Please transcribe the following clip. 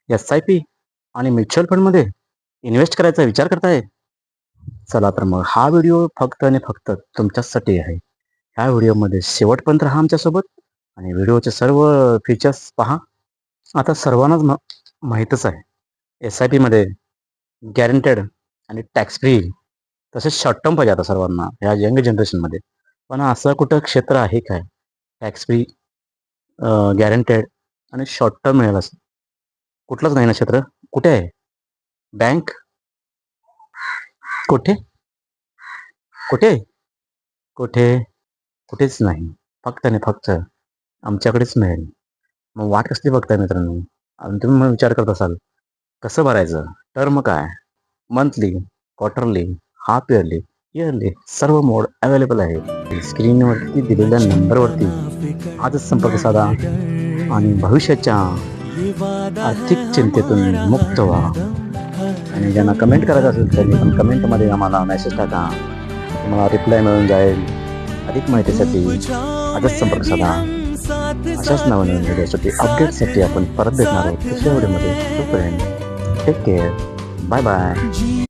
SIP आणि mutual फंडमध्ये invest करायचा विचार करताय? चला तर मग हा व्हिडिओ फक्त आणि फक्त तुमच्यासाठी आहे. ह्या व्हिडिओमध्ये शेवटपर्यंत राहा आमच्यासोबत आणि व्हिडिओचे सर्व फीचर्स पहा. आता सर्वांनाच माहीतच आहे, SIPमध्ये गॅरंटेड आणि टॅक्स फ्री तसेच शॉर्ट टर्म पाहिजे आता सर्वांना ह्या यंग जनरेशनमध्ये. पण असं कुठं क्षेत्र आहे काय टॅक्स फ्री, गॅरंटेड आणि शॉर्ट टर्म मिळेल असं? कुठलंच नाही ना क्षेत्र. कुठे आहे? बँक कुठे? कुठे? कुठे? कुठेच नाही. फक्त आणि फक्त आमच्याकडेच मिळेल. मग वाट कसली बघताय मित्रांनो? आणि तुम्ही मग विचार करत असाल, कसं भरायचं? टर्म काय? Monthly, quarterly, half yearly, yearly सर्व मोड अवेलेबल आहे. स्क्रीनवरती दिलेल्या नंबरवरती आजच संपर्क साधा आणि भविष्याच्या आर्थिक चिंतेतून मुक्त व्हा. आणि ज्यांना कमेंट करायचं असेल त्यांनी पण कमेंटमध्ये आम्हाला मेसेज टाका. तुम्हाला रिप्लाय मिळून जाईल. अधिक माहितीसाठी आजच संपर्क साधा. अशाच नवनवीन व्हिडिओसाठी अपडेटसाठी आपण परत भेटणार आहोत दुसऱ्या व्हिडिओमध्ये. तोपर्यंत टेक केअर. Bye bye.